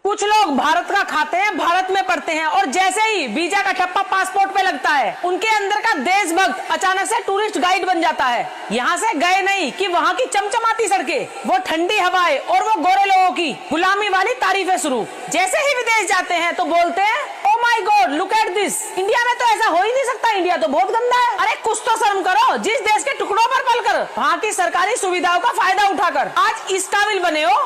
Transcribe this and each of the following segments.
कुछ लोग भारत का खाते हैं, भारत में पढ़ते हैं और जैसे ही वीजा का ठप्पा पासपोर्ट पे लगता है उनके अंदर का देशभक्त अचानक से टूरिस्ट गाइड बन जाता है। यहाँ से गए नहीं कि वहाँ की चमचमाती सड़कें, वो ठंडी हवाएं और वो गोरे लोगों की गुलामी वाली तारीफें शुरू। जैसे ही विदेश जाते हैं तो बोलते हैं oh my God look at this, India में तो ऐसा हो ही नहीं सकता, इंडिया तो बहुत गंदा है। अरे कुछ तो शर्म करो, जिस देश के टुकड़ों पर पलकर वहाँ की सरकारी सुविधाओं का फायदा उठाकर आज इस काबिल बने हो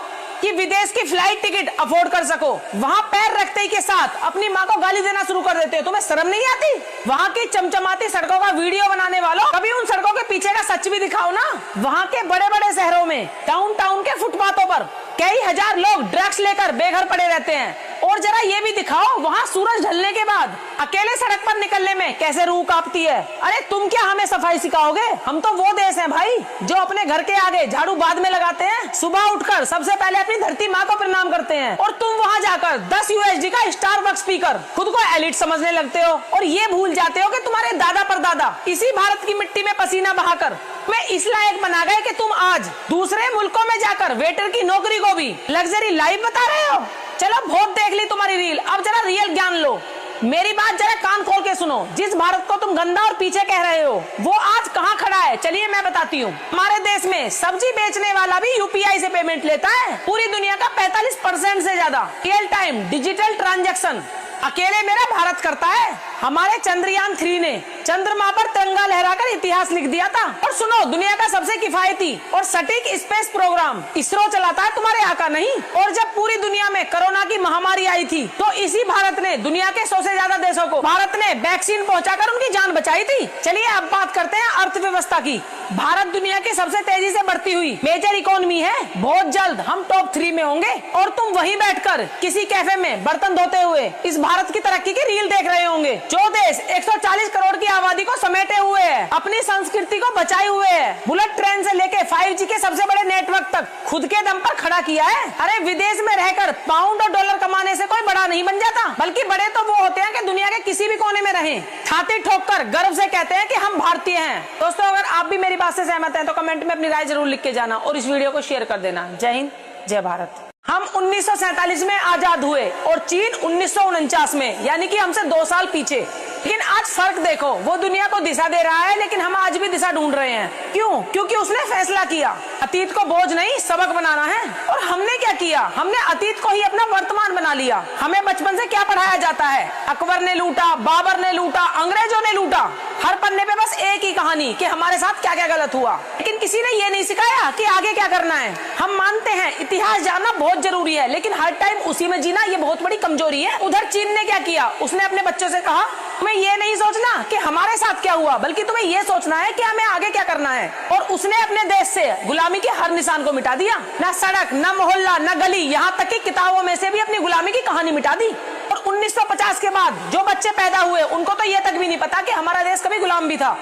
कि विदेश की फ्लाइट टिकट अफोर्ड कर सको, वहाँ पैर रखते ही के साथ अपनी माँ को गाली देना शुरू कर देते हो। तुम्हें शर्म नहीं आती? वहाँ की चमचमाती सड़कों का वीडियो बनाने वालों, कभी उन सड़कों के पीछे का सच भी दिखाओ ना। वहाँ के बड़े बड़े शहरों में टाउन के फुटपाथों पर कई हजार लोग ड्रग्स लेकर बेघर पड़े रहते हैं। और जरा ये भी दिखाओ वहाँ सूरज ढलने के बाद अकेले सड़क पर निकलने में कैसे रूह कांपती है। अरे तुम क्या हमें सफाई सिखाओगे? हम तो वो देश हैं भाई जो अपने घर के आगे झाड़ू बाद में लगाते हैं, सुबह उठकर सबसे पहले अपनी धरती माँ को प्रणाम करते हैं। और तुम वहाँ जाकर 10 USD का स्टारबक्स पीकर खुद को एलिट समझने लगते हो और ये भूल जाते हो कि तुम्हारे दादा परदादा इसी भारत की मिट्टी में पसीना बहाकर मैं इस लायक बना गए कि तुम आज दूसरे मुल्कों में जाकर वेटर की नौकरी को भी लग्जरी लाइफ बता रहे हो। चलो बहुत देख ली तुम्हारी रील, अब जरा रियल ज्ञान लो। मेरी बात जरा कान खोल के सुनो। जिस भारत को तुम गंदा और पीछे कह रहे हो वो आज कहाँ खड़ा है, चलिए मैं बताती हूँ। हमारे देश में सब्जी बेचने वाला भी UPI से पेमेंट लेता है। पूरी दुनिया का 45% से ज्यादा रियल टाइम डिजिटल ट्रांजैक्शन अकेले मेरा भारत करता है। हमारे चंद्रयान 3 ने चंद्रमा पर तिरंगा लहराकर इतिहास लिख दिया था। और सुनो, दुनिया का सबसे किफायती और सटीक स्पेस प्रोग्राम इसरो चलाता है, तुम्हारे आका नहीं। और जब पूरी दुनिया में कोरोना की महामारी आई थी तो इसी भारत ने दुनिया के 100 से ज्यादा देशों को भारत ने वैक्सीन पहुंचाकर उनकी जान बचाई थी। चलिए अब बात करते हैं अर्थव्यवस्था की। भारत दुनिया की सबसे तेजी से बढ़ती हुई मेजर इकोनॉमी है। बहुत जल्द हम टॉप 3 में होंगे और तुम वहीं बैठकर किसी कैफे में बर्तन धोते हुए इस भारत की तरक्की की रील देख रहे होंगे। जो देश 140 करोड़ की आबादी को समेटे हुए है, अपनी संस्कृति को बचाए हुए है, बुलेट ट्रेन से लेके 5G के सबसे बड़े नेटवर्क तक खुद के दम पर खड़ा किया है। अरे विदेश में रहकर पाउंड और डॉलर कमाने से कोई बड़ा नहीं बन जाता, बल्कि बड़े तो वो होते हैं कि दुनिया के किसी भी कोने में रहें, छाती ठोककर गर्व से कहते हैं कि हम भारतीय हैं। दोस्तों, अगर आप भी मेरी बात से सहमत हैं तो कमेंट में अपनी राय जरूर लिख के जाना और इस वीडियो को शेयर कर देना। जय हिंद, जय भारत। हम 1947 में आजाद हुए और चीन 1949 में, यानी कि हमसे 2 साल पीछे। लेकिन आज फर्क देखो, वो दुनिया को दिशा दे रहा है लेकिन हम आज भी दिशा ढूंढ रहे हैं। क्यों? क्योंकि उसने फैसला किया अतीत को बोझ नहीं सबक बनाना है। और हमने क्या किया? हमने अतीत को ही अपना वर्तमान बना लिया। हमें बचपन से क्या पढ़ाया जाता है? अकबर ने लूटा, बाबर ने लूटा, अंग्रेजों ने लूटा। हर पन्ने पे बस एक ही कहानी कि हमारे साथ क्या क्या गलत हुआ, लेकिन किसी ने ये नहीं सिखाया कि आगे क्या करना है। हम मानते हैं इतिहास जानना बहुत जरूरी है, लेकिन हर टाइम उसी में जीना ये बहुत बड़ी कमजोरी है। उधर चीन ने क्या किया? उसने अपने बच्चों से कहा तुम्हें ये नहीं सोचना कि हमारे साथ क्या हुआ, बल्कि तुम्हें ये सोचना है कि हमें आगे क्या करना है। और उसने अपने देश से गुलामी के हर निशान को मिटा दिया। न सड़क, न मोहल्ला, न गली, यहाँ तक कि किताबों में से भी अपनी गुलामी की कहानी मिटा दी। और 1950 के बाद जो बच्चे पैदा हुए उनको तो ये तक भी नहीं पता कि हमारा देश कभी गुलाम भी था।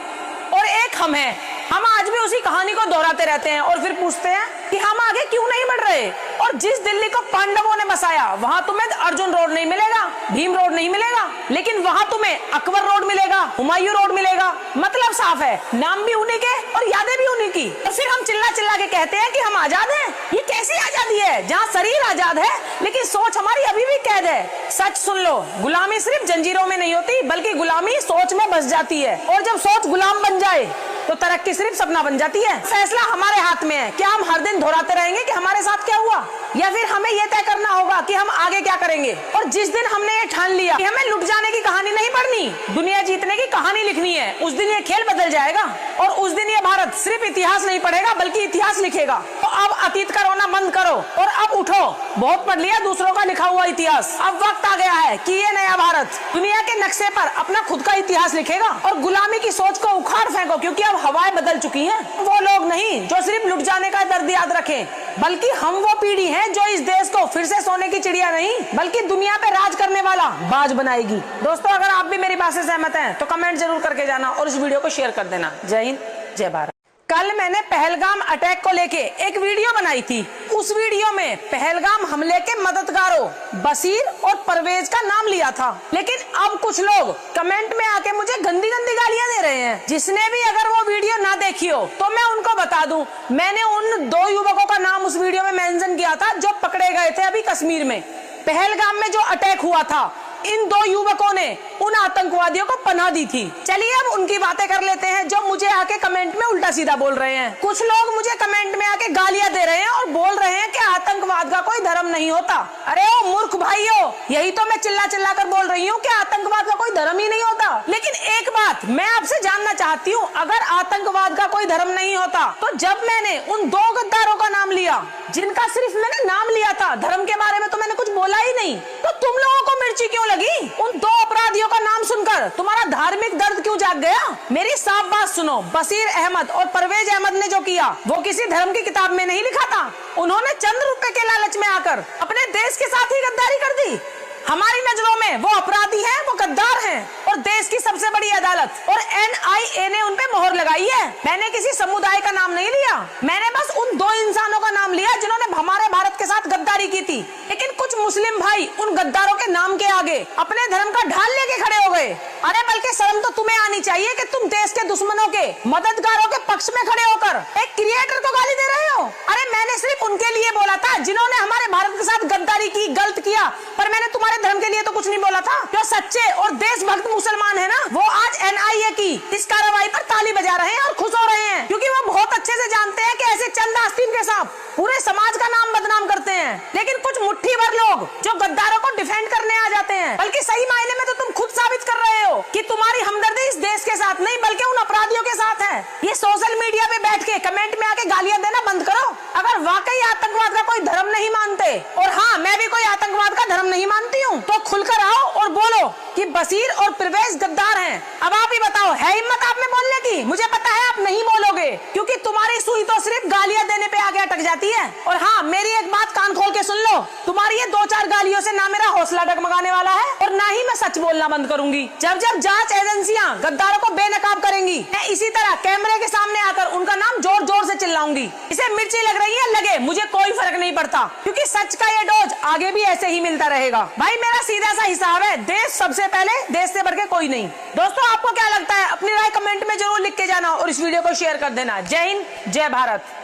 और एक हम हैं, हम आज भी उसी कहानी को दोहराते रहते हैं और फिर पूछते हैं कि हम आगे क्यों नहीं बढ़ रहे। और जिस दिल्ली को पांडवों ने बसाया वहाँ तुम्हें अर्जुन रोड नहीं मिलेगा, भीम रोड नहीं मिलेगा, लेकिन वहाँ तुम्हें अकबर रोड मिलेगा, हुमायूं रोड मिलेगा। मतलब साफ है, नाम भी उन्हीं के और यादें भी उन्हीं की। और फिर हम चिल्ला चिल्ला के कहते हैं कि हम आजाद हैं। ये कैसी आजादी है जहाँ शरीर आजाद है लेकिन सोच हमारी अभी भी कैद है। सच सुन लो, गुलामी सिर्फ जंजीरों में नहीं होती बल्कि गुलामी सोच में बस जाती है। और जब सोच गुलाम बन जाए तो तरक्की सिर्फ सपना बन जाती है। फैसला हमारे हाथ में है। क्या हम हर दिन दोहराते रहेंगे कि हमारे साथ क्या हुआ, या फिर हमें यह तय करना होगा कि हम आगे क्या करेंगे। और जिस दिन हमने ये ठान लिया कि हमें लुट जाने की कहानी नहीं पढ़नी, दुनिया जीतने की कहानी लिखनी है, उस दिन ये खेल बदल जाएगा। और उस दिन ये भारत सिर्फ इतिहास नहीं पढ़ेगा बल्कि इतिहास लिखेगा। तो अब अतीत का रोना बंद करो और अब उठो। बहुत पढ़ लिया दूसरों का लिखा हुआ इतिहास। अब वक्त आ गया है कि ये नया भारत दुनिया के नक्शे पर अपना खुद का इतिहास लिखेगा। और गुलामी की सोच को उखाड़ फेंको, क्योंकि अब हवाएं बदल चुकी हैं। वो लोग नहीं जो सिर्फ लुट जाने का दर्द याद रखें, बल्कि हम वो पीढ़ी हैं जो इस देश को फिर से सोने की चिड़िया नहीं बल्कि दुनिया पे राज करने वाला बाज बनाएगी। दोस्तों, अगर आप भी मेरी बात से सहमत हैं तो कमेंट जरूर करके जाना और इस वीडियो को शेयर कर देना। जय हिंद, जय भारत। कल मैंने पहलगाम अटैक को लेके एक वीडियो बनाई थी। उस वीडियो में पहलगाम हमले के मददगारों बशीर और परवेज का नाम लिया था, लेकिन अब कुछ लोग कमेंट में आके मुझे गंदी गंदी गालियां दे रहे हैं। जिसने भी अगर वो वीडियो ना देखी हो तो मैं उनको बता दूं, मैंने उन 2 युवकों का नाम उस वीडियो में मेंशन किया था जो पकड़े गए थे अभी कश्मीर में। पहलगाम में जो अटैक हुआ था, इन दो युवकों ने उन आतंकवादियों को पनाह दी थी। चलिए अब उनकी बातें कर लेते हैं जो मुझे आके कमेंट में उल्टा सीधा बोल रहे हैं। कुछ लोग मुझे कमेंट में आके गालियां दे रहे हैं और बोल रहे हैं कि आतंकवाद का कोई धर्म नहीं होता। अरे ओ मूर्ख भाइयों, यही तो मैं चिल्ला चिल्ला कर बोल रही हूँ कि आतंकवाद का कोई धर्म ही नहीं होता। लेकिन एक बात मैं आपसे जानना चाहती हूँ, अगर आतंकवाद का कोई धर्म नहीं होता तो जब मैंने उन दो गद्दारों का नाम लिया, जिनका सिर्फ मैंने नाम लिया था, धर्म के बारे में तो मैंने कुछ बोला ही नहीं, तो तुम लोगों को मिर्ची क्यों लगी? उन दो अपराधियों का नाम सुनकर तुम्हारा धार्मिक दर्द क्यों जाग गया? मेरी साफ बात सुनो, बशीर अहमद और परवेज अहमद ने जो किया वो किसी धर्म की किताब में नहीं लिखा था। उन्होंने चंद रुपए के लालच में आकर अपने देश के साथ ही गद्दारी कर दी। हमारी नजरों में वो अपराधी हैं, वो गद्दार हैं और देश की सबसे बड़ी अदालत और NIA ने उन पे मोहर लगाई है। मैंने किसी समुदाय का नाम नहीं लिया, मैंने बस उन दो इंसानों का नाम लिया जिन्होंने हमारे भारत के साथ गद्दारी की थी। लेकिन कुछ मुस्लिम भाई उन गद्दारों के नाम के आगे अपने धर्म का ढाल लेके खड़े हो गए। अरे बल्कि शर्म तो तुम्हें आनी चाहिए कि तुम देश के दुश्मनों के, मददगारों के पक्ष में खड़े होकर एक क्रिएटर को गाली दे रहे हो। अरे मैंने सिर्फ उनके लिए बोला था जिन्होंने हमारे भारत के साथ गद्दारी की, गलत किया, पर मैंने तुम्हारे धर्म के लिए तो कुछ नहीं बोला था। जो सच्चे और देशभक्त मुसलमान है ना, वो आज NIA की इस कार्रवाई पर ताली बजा रहे हैं और खुश हो रहे हैं, क्योंकि वो बहुत अच्छे से जानते हैं कि ऐसे चंद आस्तीन के सांप पूरे समाज का नाम बदनाम करते हैं। लेकिन कुछ मुट्ठी भर लोग जो गद्दारों को डिफेंड करने आ जाते हैं, बल्कि सही मायने में तो तुम खुद साबित कर रहे हो कि तुम्हारी हमदर्दी इस देश के साथ नहीं बल्कि उन अपराधियों के साथ है। ये सोशल मीडिया पे बैठ के कमेंट में आके गालियां देना बंद करो। अगर वाकई आतंकवाद का कोई धर्म नहीं मानते, और हाँ मैं भी कोई आतंकवाद का धर्म नहीं मानती हूँ, तो खुलकर आओ और बोलो कि बशीर और परवेज गद्दार हैं। अब आप ही बताओ, है हिम्मत आप में बोलने की? मुझे पता है आप नहीं बोलोगे, क्योंकि तुम्हारी सुई तो सिर्फ गालियां देने पे आगे अटक जाती है। और हाँ मेरी एक बात कान खोल के सुन लो, तुम्हारी ये दो चार गालियों से ना मेरा हौसला डगमगाने वाला है और ना ही मैं सच बोलना बंद करूंगी। जब जब जांच एजेंसियां गद्दारों को बेनकाब करेंगी, मैं इसी तरह कैमरे के सामने आकर उनका नाम जोर जोर से चिल्लाऊंगी। इसे मिर्ची लग रही है, लगे, मुझे कोई फर्क नहीं पड़ता, क्योंकि सच का ये डोज आगे भी ऐसे ही मिलता रहेगा। भाई मेरा सीधा सा हिसाब है, देश सबसे पहले, देश से बढ़ के कोई नहीं। दोस्तों आपको क्या लगता है? अपनी राय कमेंट में जरूर लिख के जाना और इस वीडियो को शेयर कर देना। जय हिंद, जय भारत।